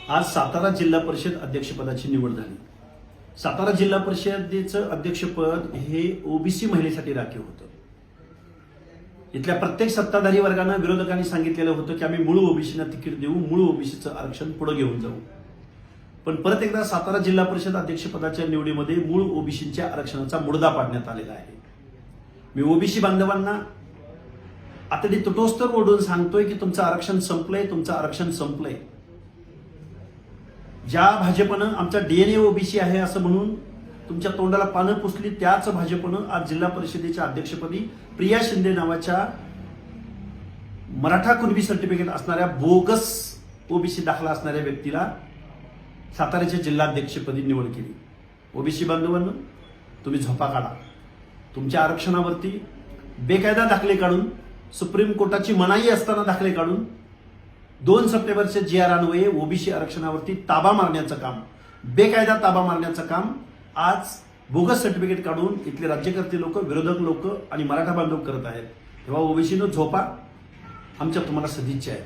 आज सातारा जिल्हा परिषद अध्यक्षपदाची निवड झाली। सातारा जिल्हा परिषदेचं अध्यक्षपद हे ओबीसी महिलेसाठी राखीव होतं। इथल्या प्रत्येक सत्ताधारी वर्गानं विरोधकांनी सांगितलेलं होतं की आम्ही मूळ ओबीसीना तिकीट देऊ, मूळ ओबीसीचं आरक्षण पुढे घेऊन जाऊ। पण परत एकदा सातारा जिल्हा परिषद अध्यक्षपदाच्या निवडीमध्ये मूळ ओबीसीच्या आरक्षणाचा मुडदा पाडण्यात आलेला आहे। मी ओबीसी बांधवांना आता तुटोस्तर ओढून सांगतोय की तुमचं आरक्षण संपलंय, तुमचं आरक्षण संपलंय। ज्या भाजपनं आमचा डीएनए ओबीसी आहे असं म्हणून तुमच्या तोंडाला पानं पुसली, त्याच भाजपनं आज जिल्हा परिषदेच्या अध्यक्षपदी प्रिया शिंदे नावाच्या मराठा कुणबी सर्टिफिकेट असणाऱ्या बोगस ओबीसी दाखला असणाऱ्या व्यक्तीला साताऱ्याच्या जिल्हाध्यक्षपदी निवड केली। ओबीसी बांधवांनो, तुम्ही झोपा काढा। तुमच्या आरक्षणावरती बेकायदा दाखले काढून, सुप्रीम कोर्टाची मनाई असताना दाखले काढून 2 सप्टेंबरच्या GR अन्वये ओबीसी आरक्षणावरती ताबा मारण्याचं काम, बेकायदा ताबा मारण्याचं काम आज बोगस सर्टिफिकेट काढून इथले राज्यकर्ते लोक, विरोधक लोक आणि मराठा बांधव करत आहेत। तेव्हा ओबीसीनो झोपा, आमच्या तुम्हाला सदिच्छा आहे।